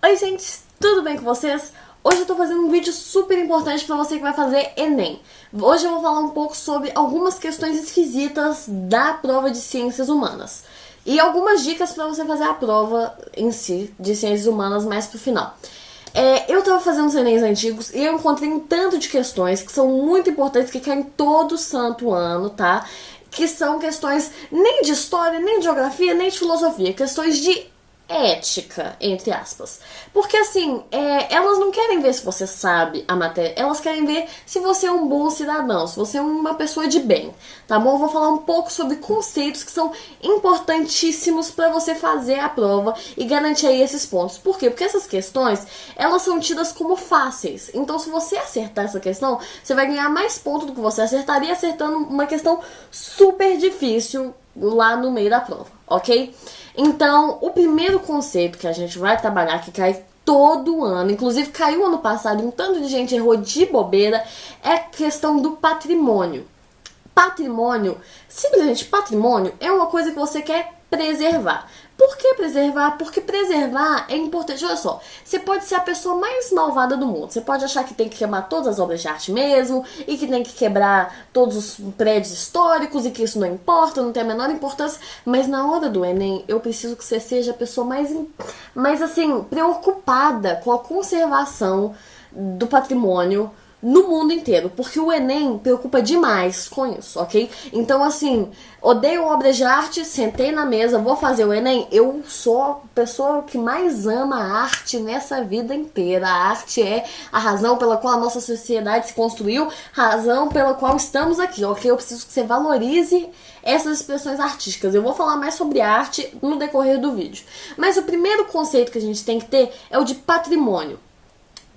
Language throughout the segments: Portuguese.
Oi gente, tudo bem com vocês? Hoje eu tô fazendo um vídeo super importante pra você que vai fazer Enem. Hoje eu vou falar um pouco sobre algumas questões esquisitas da prova de Ciências Humanas. E algumas dicas pra você fazer a prova em si, de Ciências Humanas, mais pro final. Eu tava fazendo os Enems antigos e eu encontrei um tanto de questões que são muito importantes, que caem todo santo ano, tá? Que são questões nem de história, nem de geografia, nem de filosofia, questões de ética, entre aspas. Porque assim, elas não querem ver se você sabe a matéria, elas querem ver se você é um bom cidadão, se você é uma pessoa de bem, tá bom? Eu vou falar um pouco sobre conceitos que são importantíssimos para você fazer a prova e garantir aí esses pontos. Por quê? Porque essas questões, elas são tidas como fáceis. Então, se você acertar essa questão, você vai ganhar mais pontos do que você acertaria acertando uma questão super difícil lá no meio da prova, ok? Então, o primeiro conceito que a gente vai trabalhar, que cai todo ano, inclusive caiu ano passado e um tanto de gente errou de bobeira, é a questão do patrimônio. Patrimônio, simplesmente patrimônio, é uma coisa que você quer preservar. Por que preservar? Porque preservar é importante. Olha só, você pode ser a pessoa mais malvada do mundo. Você pode achar que tem que queimar todas as obras de arte mesmo, e que tem que quebrar todos os prédios históricos, e que isso não importa, não tem a menor importância. Mas na hora do Enem, eu preciso que você seja a pessoa mais assim, preocupada com a conservação do patrimônio no mundo inteiro, porque o Enem preocupa demais com isso, ok? Então, assim, odeio obras de arte, sentei na mesa, vou fazer o Enem, eu sou a pessoa que mais ama a arte nessa vida inteira. A arte é a razão pela qual a nossa sociedade se construiu, razão pela qual estamos aqui, ok? Eu preciso que você valorize essas expressões artísticas. Eu vou falar mais sobre arte no decorrer do vídeo. Mas o primeiro conceito que a gente tem que ter é o de patrimônio.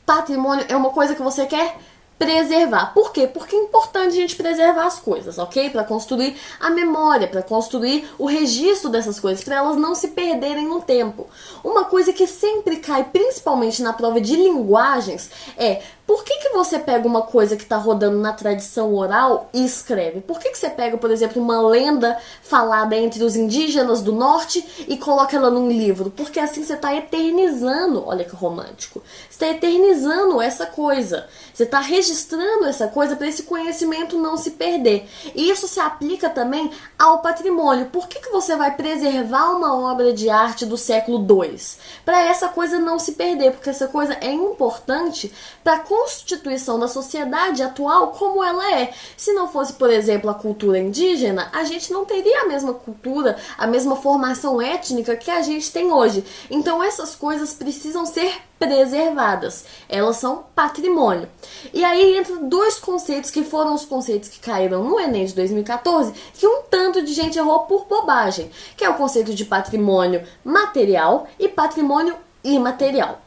Patrimônio é uma coisa que você quer preservar. Por quê? Porque é importante a gente preservar as coisas, ok? Para construir a memória, para construir o registro dessas coisas, para elas não se perderem no tempo. Uma coisa que sempre cai, principalmente na prova de linguagens, é: por que você pega uma coisa que está rodando na tradição oral e escreve? Por que você pega, por exemplo, uma lenda falada entre os indígenas do norte e coloca ela num livro? Porque assim você está eternizando, olha que romântico, você está eternizando essa coisa, você está registrando essa coisa para esse conhecimento não se perder. E isso se aplica também ao patrimônio. Por que você vai preservar uma obra de arte do século II? Para essa coisa não se perder, porque essa coisa é importante para a constituição da sociedade atual como ela é. Se não fosse, por exemplo, a cultura indígena, a gente não teria a mesma cultura, a mesma formação étnica que a gente tem hoje. Então essas coisas precisam ser preservadas. Elas são patrimônio. E aí entra dois conceitos que foram os conceitos que caíram no Enem de 2014, que um tanto de gente errou por bobagem, que é o conceito de patrimônio material e patrimônio imaterial.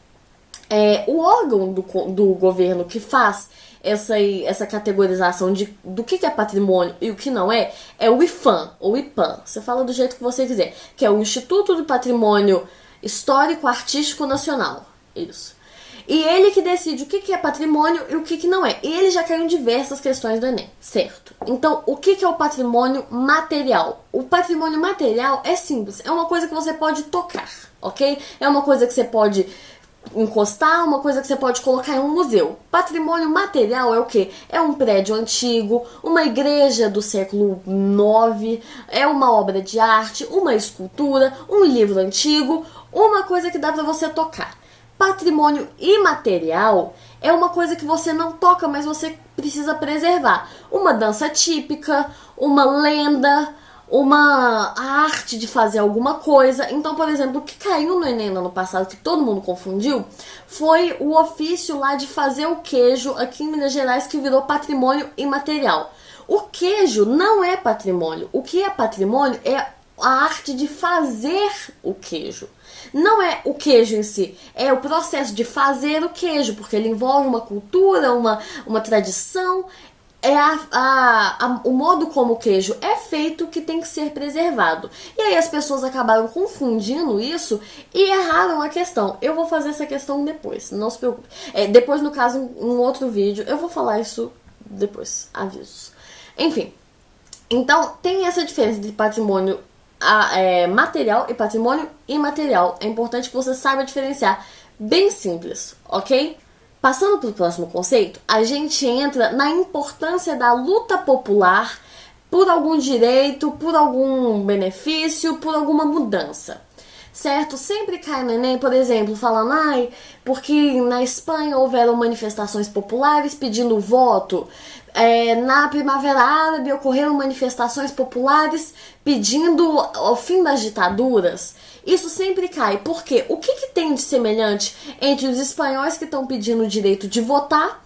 O órgão do governo que faz essa categorização do que é patrimônio e o que não é o IPHAN, ou IPAN. Você fala do jeito que você quiser, que é o Instituto do Patrimônio Histórico Artístico Nacional. Isso. E ele que decide o que é patrimônio e o que não é. E ele já caiu em diversas questões do Enem, certo? Então, o que é o patrimônio material? O patrimônio material é simples, é uma coisa que você pode tocar, ok? É uma coisa que você pode encostar, uma coisa que você pode colocar em um museu. Patrimônio material é o quê? É um prédio antigo, uma igreja do século IX, é uma obra de arte, uma escultura, um livro antigo, uma coisa que dá pra você tocar. Patrimônio imaterial é uma coisa que você não toca, mas você precisa preservar. Uma dança típica, uma lenda, uma arte de fazer alguma coisa. Então, por exemplo, o que caiu no Enem no ano passado, que todo mundo confundiu, foi o ofício lá de fazer o queijo aqui em Minas Gerais, que virou patrimônio imaterial. O queijo não é patrimônio. O que é patrimônio é a arte de fazer o queijo. Não é o queijo em si, é o processo de fazer o queijo, porque ele envolve uma cultura, uma tradição. É o modo como o queijo é feito que tem que ser preservado. E aí as pessoas acabaram confundindo isso e erraram a questão. Eu vou fazer essa questão depois, não se preocupe. Depois, no caso, um outro vídeo, eu vou falar isso depois, avisos. Enfim, então tem essa diferença de patrimônio material e patrimônio imaterial. É importante que você saiba diferenciar. Bem simples, ok? Passando para o próximo conceito, a gente entra na importância da luta popular por algum direito, por algum benefício, por alguma mudança. Certo? Sempre cai no Enem, por exemplo, falando, porque na Espanha houveram manifestações populares pedindo voto. Na Primavera Árabe ocorreram manifestações populares pedindo o fim das ditaduras. Isso sempre cai. Por quê? O que tem de semelhante entre os espanhóis que estão pedindo o direito de votar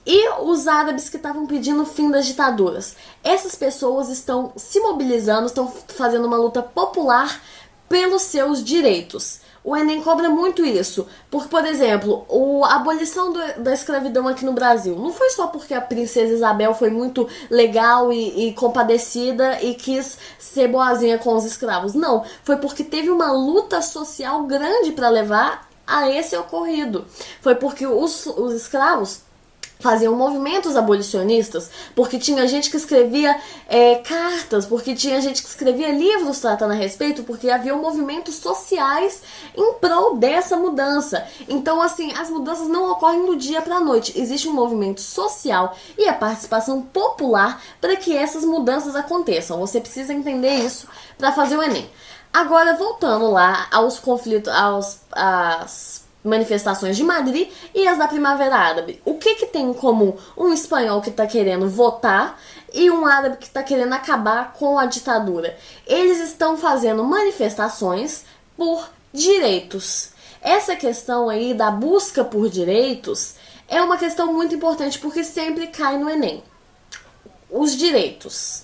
e os árabes que estavam pedindo o fim das ditaduras? Essas pessoas estão se mobilizando, estão fazendo uma luta popular pelos seus direitos. O Enem cobra muito isso, porque, por exemplo, a abolição da escravidão aqui no Brasil não foi só porque a princesa Isabel foi muito legal e compadecida e quis ser boazinha com os escravos. Não, foi porque teve uma luta social grande para levar a esse ocorrido. Foi porque os escravos faziam movimentos abolicionistas, porque tinha gente que escrevia cartas, porque tinha gente que escrevia livros tratando a respeito, porque havia movimentos sociais em prol dessa mudança. Então, assim, as mudanças não ocorrem do dia para a noite. Existe um movimento social e a participação popular para que essas mudanças aconteçam. Você precisa entender isso para fazer o Enem. Agora, voltando lá aos conflitos, às manifestações de Madrid e as da Primavera Árabe. O que tem em comum um espanhol que está querendo votar e um árabe que está querendo acabar com a ditadura? Eles estão fazendo manifestações por direitos. Essa questão aí da busca por direitos é uma questão muito importante porque sempre cai no Enem. Os direitos.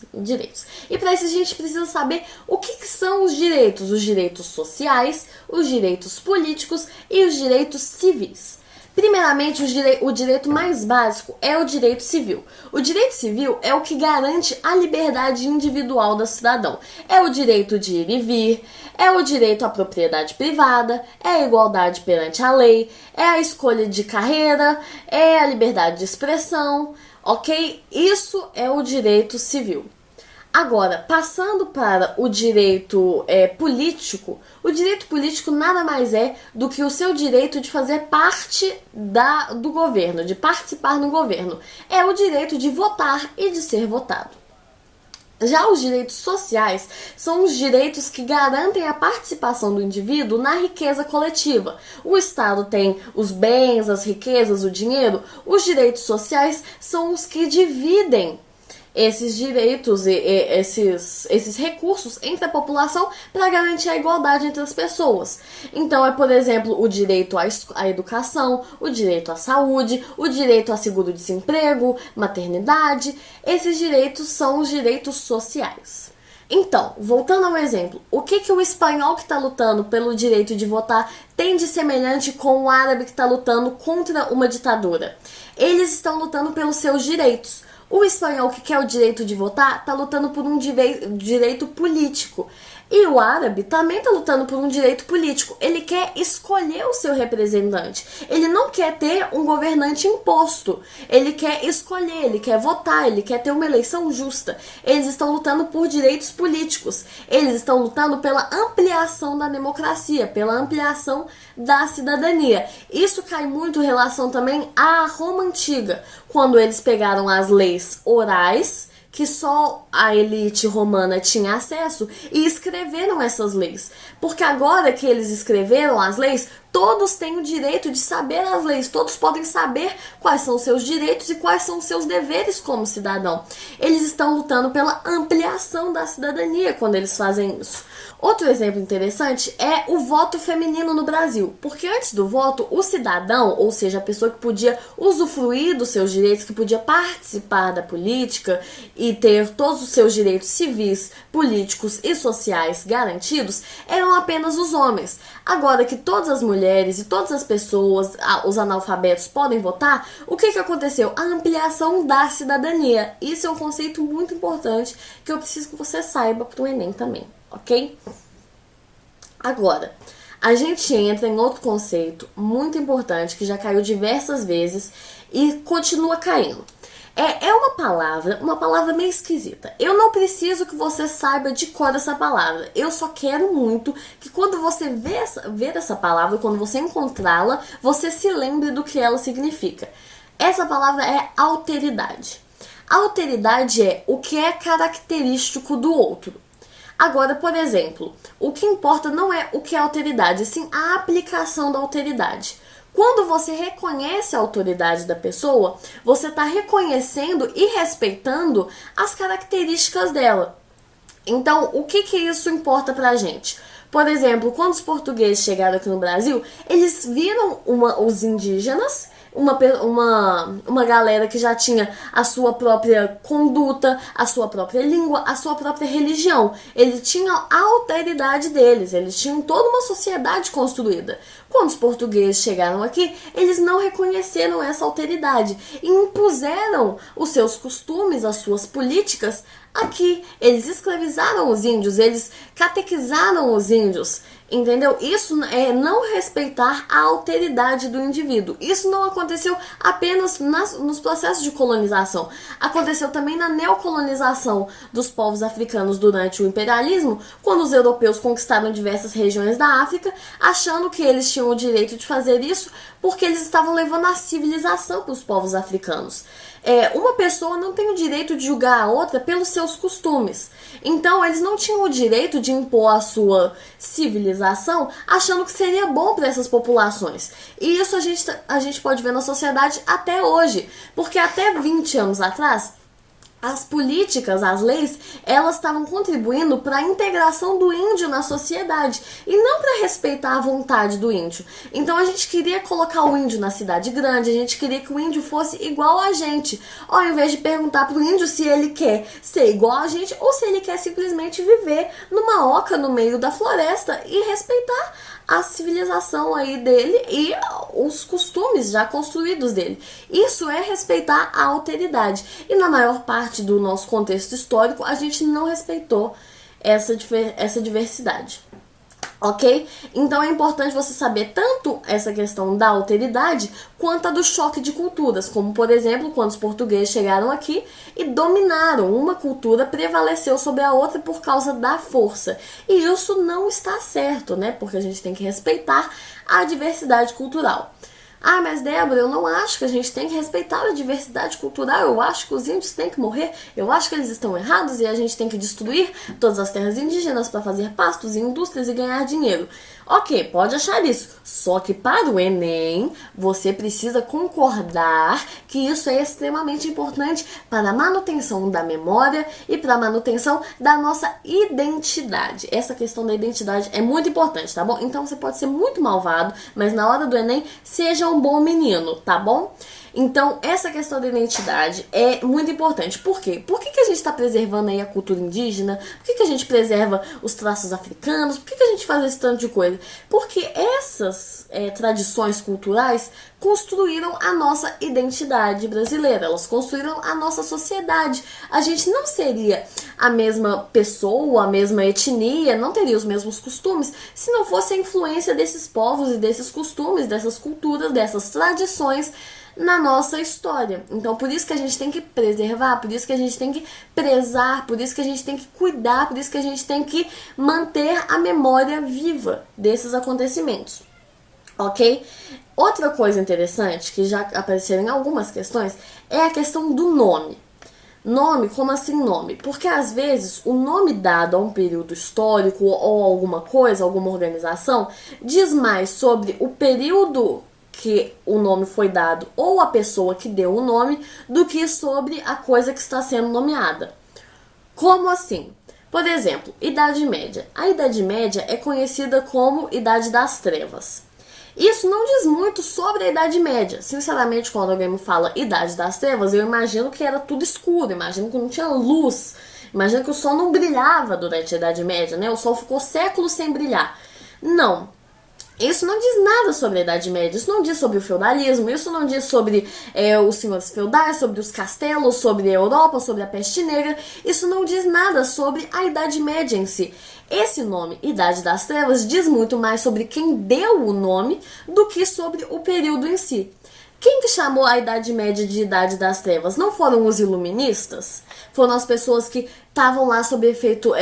E para isso a gente precisa saber o que são os direitos sociais, os direitos políticos e os direitos civis. Primeiramente, o direito mais básico é o direito civil. O direito civil é o que garante a liberdade individual do cidadão. É o direito de ir e vir, é o direito à propriedade privada, é a igualdade perante a lei, é a escolha de carreira, é a liberdade de expressão. Ok? Isso é o direito civil. Agora, passando para o direito político, o direito político nada mais é do que o seu direito de fazer parte do governo, de participar no governo. É o direito de votar e de ser votado. Já os direitos sociais são os direitos que garantem a participação do indivíduo na riqueza coletiva. O Estado tem os bens, as riquezas, o dinheiro. Os direitos sociais são os que dividem esses direitos e esses recursos entre a população para garantir a igualdade entre as pessoas. Então por exemplo, o direito à educação, o direito à saúde, o direito a seguro-desemprego, maternidade. Esses direitos são os direitos sociais. Então, voltando ao exemplo, o que o espanhol que está lutando pelo direito de votar tem de semelhante com o árabe que está lutando contra uma ditadura? Eles estão lutando pelos seus direitos. O espanhol que quer o direito de votar está lutando por um direito político. E o árabe também está lutando por um direito político. Ele quer escolher o seu representante. Ele não quer ter um governante imposto. Ele quer escolher, ele quer votar, ele quer ter uma eleição justa. Eles estão lutando por direitos políticos. Eles estão lutando pela ampliação da democracia, pela ampliação da cidadania. Isso cai muito em relação também à Roma Antiga, quando eles pegaram as leis orais, que só a elite romana tinha acesso, e escreveram essas leis. Porque agora que eles escreveram as leis, todos têm o direito de saber as leis, todos podem saber quais são os seus direitos e quais são os seus deveres como cidadão. Eles estão lutando pela ampliação da cidadania quando eles fazem isso. Outro exemplo interessante é o voto feminino no Brasil, porque antes do voto, o cidadão, ou seja, a pessoa que podia usufruir dos seus direitos, que podia participar da política e ter todos os seus direitos civis, políticos e sociais garantidos, eram apenas os homens. Agora que todas as mulheres e todas as pessoas, os analfabetos, podem votar, o que aconteceu? A ampliação da cidadania. Isso é um conceito muito importante que eu preciso que você saiba para o Enem também, ok? Agora, a gente entra em outro conceito muito importante que já caiu diversas vezes e continua caindo. É uma palavra meio esquisita. Eu não preciso que você saiba de cor essa palavra. Eu só quero muito que quando você ver essa palavra, quando você encontrá-la, você se lembre do que ela significa. Essa palavra é alteridade. Alteridade é o que é característico do outro. Agora, por exemplo, o que importa não é o que é alteridade, sim a aplicação da alteridade. Quando você reconhece a autoridade da pessoa, você está reconhecendo e respeitando as características dela. Então, o que isso importa pra gente? Por exemplo, quando os portugueses chegaram aqui no Brasil, eles viram os indígenas, uma galera que já tinha a sua própria conduta, a sua própria língua, a sua própria religião. Eles tinham a alteridade deles, eles tinham toda uma sociedade construída. Quando os portugueses chegaram aqui, eles não reconheceram essa alteridade e impuseram os seus costumes, as suas políticas aqui. Eles escravizaram os índios, eles catequizaram os índios, entendeu? Isso é não respeitar a alteridade do indivíduo. Isso não aconteceu apenas nos processos de colonização. Aconteceu também na neocolonização dos povos africanos durante o imperialismo, quando os europeus conquistaram diversas regiões da África, achando que eles tinham o direito de fazer isso porque eles estavam levando a civilização para os povos africanos. Uma pessoa não tem o direito de julgar a outra pelos seus costumes. Então, eles não tinham o direito de impor a sua civilização achando que seria bom para essas populações. E isso a gente pode ver na sociedade até hoje. Porque até 20 anos atrás, as políticas, as leis, elas estavam contribuindo para a integração do índio na sociedade e não para respeitar a vontade do índio. Então a gente queria colocar o índio na cidade grande, a gente queria que o índio fosse igual a gente, ao invés de perguntar para o índio se ele quer ser igual a gente ou se ele quer simplesmente viver numa oca no meio da floresta e respeitar a civilização aí dele e os costumes já construídos dele. Isso é respeitar a alteridade. E na maior parte do nosso contexto histórico, a gente não respeitou essa diversidade. Ok? Então é importante você saber tanto essa questão da alteridade quanto a do choque de culturas, como por exemplo quando os portugueses chegaram aqui e dominaram uma cultura, prevaleceu sobre a outra por causa da força. E isso não está certo, né? Porque a gente tem que respeitar a diversidade cultural. Ah, mas Débora, eu não acho que a gente tem que respeitar a diversidade cultural, eu acho que os índios têm que morrer, eu acho que eles estão errados e a gente tem que destruir todas as terras indígenas para fazer pastos e indústrias e ganhar dinheiro. Ok, pode achar isso, só que para o Enem você precisa concordar que isso é extremamente importante para a manutenção da memória e para a manutenção da nossa identidade. Essa questão da identidade é muito importante, tá bom? Então você pode ser muito malvado, mas na hora do Enem seja um bom menino, tá bom? Então, essa questão da identidade é muito importante. Por quê? Por que a gente está preservando aí a cultura indígena? Por que a gente preserva os traços africanos? Por que a gente faz esse tanto de coisa? Porque essas tradições culturais construíram a nossa identidade brasileira. Elas construíram a nossa sociedade. A gente não seria a mesma pessoa, a mesma etnia, não teria os mesmos costumes se não fosse a influência desses povos e desses costumes, dessas culturas, dessas tradições na nossa história. Então, por isso que a gente tem que preservar, por isso que a gente tem que prezar, por isso que a gente tem que cuidar, por isso que a gente tem que manter a memória viva desses acontecimentos. Ok? Outra coisa interessante, que já apareceram em algumas questões, é a questão do nome. Nome, como assim nome? Porque às vezes o nome dado a um período histórico ou alguma coisa, alguma organização, diz mais sobre o período que o nome foi dado ou a pessoa que deu o nome do que sobre a coisa que está sendo nomeada. Como assim? Por exemplo, Idade Média. A Idade Média é conhecida como Idade das Trevas. Isso não diz muito sobre a Idade Média. Sinceramente, quando alguém me fala Idade das Trevas, eu imagino que era tudo escuro, imagino que não tinha luz, imagino que o sol não brilhava durante a Idade Média, né? O sol ficou séculos sem brilhar. Não. Isso não diz nada sobre a Idade Média, isso não diz sobre o feudalismo, isso não diz sobre os senhores feudais, sobre os castelos, sobre a Europa, sobre a peste negra, isso não diz nada sobre a Idade Média em si. Esse nome, Idade das Trevas, diz muito mais sobre quem deu o nome do que sobre o período em si. Quem que chamou a Idade Média de Idade das Trevas? Não foram os iluministas? Foram as pessoas que estavam lá sob efeito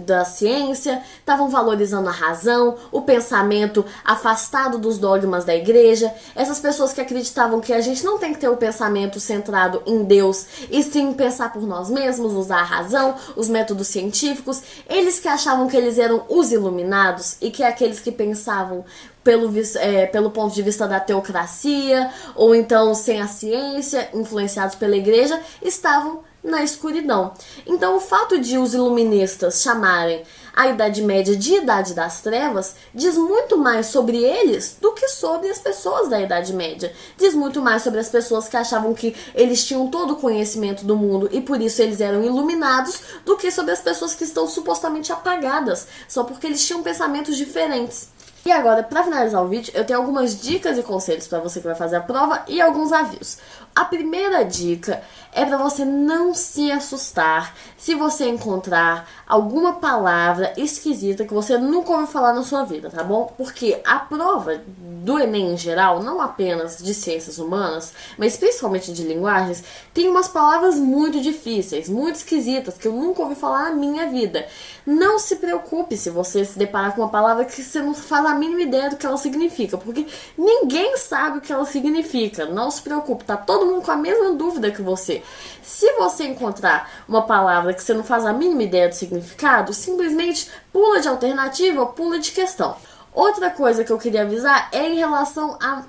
da ciência, estavam valorizando a razão, o pensamento afastado dos dogmas da igreja. Essas pessoas que acreditavam que a gente não tem que ter o pensamento centrado em Deus, e sim pensar por nós mesmos, usar a razão, os métodos científicos. Eles que achavam que eles eram os iluminados e que aqueles que pensavam pelo ponto de vista da teocracia, ou então sem a ciência, influenciados pela igreja, estavam na escuridão. Então, o fato de os iluministas chamarem a Idade Média de Idade das Trevas diz muito mais sobre eles do que sobre as pessoas da Idade Média. Diz muito mais sobre as pessoas que achavam que eles tinham todo o conhecimento do mundo e por isso eles eram iluminados, do que sobre as pessoas que estão supostamente apagadas, só porque eles tinham pensamentos diferentes. E agora, para finalizar o vídeo, eu tenho algumas dicas e conselhos para você que vai fazer a prova e alguns avisos. A primeira dica é para você não se assustar se você encontrar alguma palavra esquisita que você nunca ouviu falar na sua vida, tá bom? Porque a prova do Enem em geral, não apenas de ciências humanas, mas principalmente de linguagens, tem umas palavras muito difíceis, muito esquisitas, que eu nunca ouvi falar na minha vida. Não se preocupe se você se deparar com uma palavra que você não faz a mínima ideia do que ela significa, porque ninguém sabe o que ela significa. Não se preocupe, tá todo mundo com a mesma dúvida que você. Se você encontrar uma palavra que você não faz a mínima ideia do significado, simplesmente pula de alternativa ou pula de questão. Outra coisa que eu queria avisar é em relação a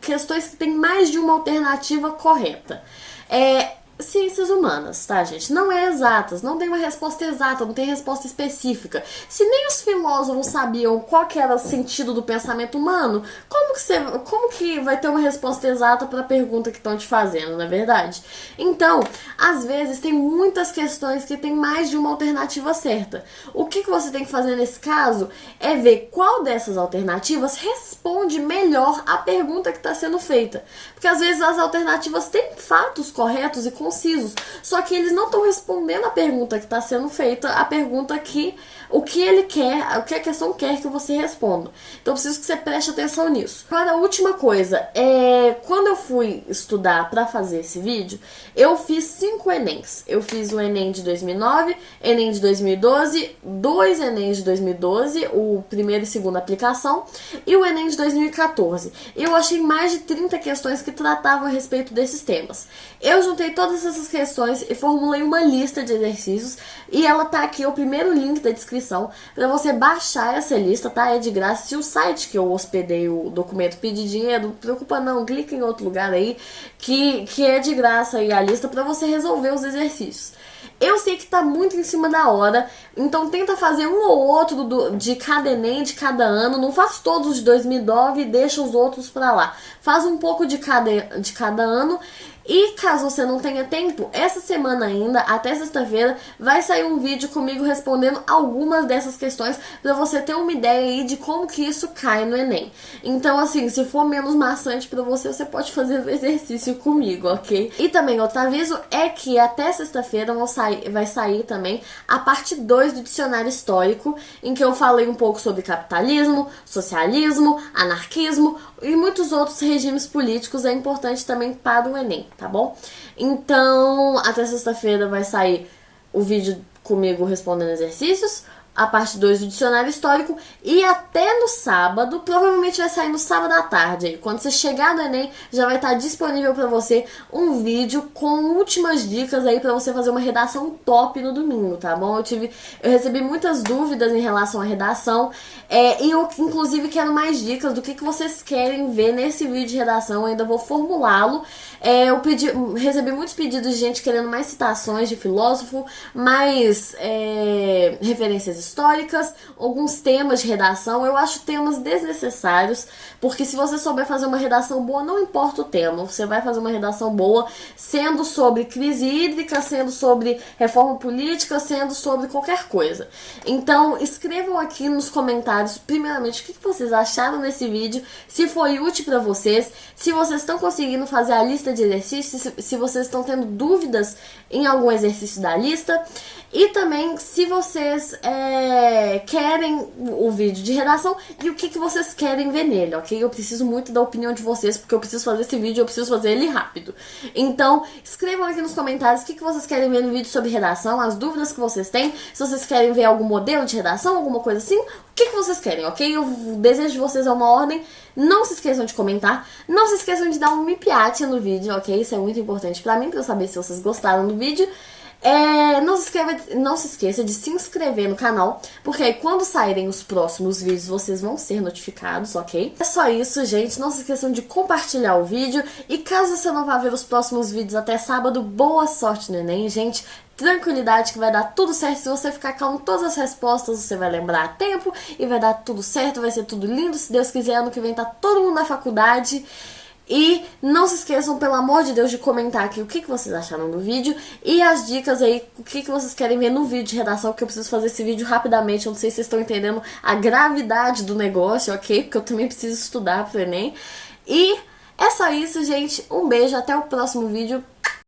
questões que tem mais de uma alternativa correta. Ciências humanas, tá, gente? Não é exatas, não tem uma resposta exata, não tem resposta específica. Se nem os filósofos sabiam qual que era o sentido do pensamento humano, como que vai ter uma resposta exata para a pergunta que estão te fazendo, não é verdade? Então, às vezes, tem muitas questões que tem mais de uma alternativa certa. O que você tem que fazer nesse caso é ver qual dessas alternativas responde melhor a pergunta que está sendo feita. Porque às vezes as alternativas têm fatos corretos e concisos, só que eles não estão respondendo a pergunta que está sendo feita, a pergunta o que ele quer, o que a questão quer que você responda. Então eu preciso que você preste atenção nisso. Para a última coisa, quando eu fui estudar para fazer esse vídeo, eu fiz 5 Enems. Eu fiz o Enem de 2009, Enem de 2012, 2 Enems de 2012, o primeiro e segundo aplicação, e o Enem de 2014. Eu achei mais de 30 questões que tratavam a respeito desses temas. Eu juntei todas essas questões e formulei uma lista de exercícios, e ela tá aqui, o primeiro link da descrição, para você baixar essa lista, tá? É de graça. Se o site que eu hospedei o documento pedir dinheiro, não preocupa não, clica em outro lugar aí, que é de graça aí a lista para você resolver os exercícios. Eu sei que tá muito em cima da hora, então tenta fazer um ou outro de cada Enem, de cada ano. Não faz todos os de 2009 e deixa os outros pra lá. Faz um pouco de cada ano. E caso você não tenha tempo, essa semana ainda, até sexta-feira, vai sair um vídeo comigo respondendo algumas dessas questões pra você ter uma ideia aí de como que isso cai no Enem. Então, assim, se for menos maçante pra você, você pode fazer o exercício comigo, ok? E também, outro aviso é que até sexta-feira vai sair também a parte 2 do dicionário histórico, em que eu falei um pouco sobre capitalismo, socialismo, anarquismo e muitos outros regimes políticos. É importante também para o Enem, tá bom? Então, até sexta-feira vai sair o vídeo comigo respondendo exercícios, a parte 2 do dicionário histórico, e até no sábado, provavelmente vai sair no sábado à tarde aí. Quando você chegar no Enem, já vai estar disponível para você um vídeo com últimas dicas aí para você fazer uma redação top no domingo, tá bom? Eu recebi muitas dúvidas em relação à redação, e eu inclusive quero mais dicas do que vocês querem ver nesse vídeo de redação. Eu ainda vou formulá-lo. Eu recebi muitos pedidos de gente querendo mais citações de filósofo, mais referências históricas, alguns temas de redação. Eu acho temas desnecessários, porque se você souber fazer uma redação boa, não importa o tema, você vai fazer uma redação boa, sendo sobre crise hídrica, sendo sobre reforma política, sendo sobre qualquer coisa. Então, escrevam aqui nos comentários, primeiramente, o que vocês acharam desse vídeo, se foi útil para vocês, se vocês estão conseguindo fazer a lista de exercícios, se vocês estão tendo dúvidas em algum exercício da lista. E também se vocês querem o vídeo de redação e o que vocês querem ver nele, ok? Eu preciso muito da opinião de vocês, porque eu preciso fazer esse vídeo, eu preciso fazer ele rápido. Então, escrevam aqui nos comentários o que vocês querem ver no vídeo sobre redação, as dúvidas que vocês têm, se vocês querem ver algum modelo de redação, alguma coisa assim, o que vocês querem, ok? O desejo de vocês é uma ordem. Não se esqueçam de comentar, não se esqueçam de dar um mipiate no vídeo, ok? Isso é muito importante pra mim, pra eu saber se vocês gostaram do vídeo. Não se esqueça de se inscrever no canal, porque aí quando saírem os próximos vídeos vocês vão ser notificados, ok? É só isso, gente. Não se esqueçam de compartilhar o vídeo. E caso você não vá ver os próximos vídeos até sábado, boa sorte no Enem, gente. Tranquilidade que vai dar tudo certo. Se você ficar calmo, todas as respostas você vai lembrar a tempo e vai dar tudo certo, vai ser tudo lindo. Se Deus quiser, ano que vem tá todo mundo na faculdade. E não se esqueçam, pelo amor de Deus, de comentar aqui o que vocês acharam do vídeo e as dicas aí, o que vocês querem ver no vídeo de redação, porque eu preciso fazer esse vídeo rapidamente. Eu não sei se vocês estão entendendo a gravidade do negócio, ok? Porque eu também preciso estudar pro Enem. E é só isso, gente. Um beijo, até o próximo vídeo.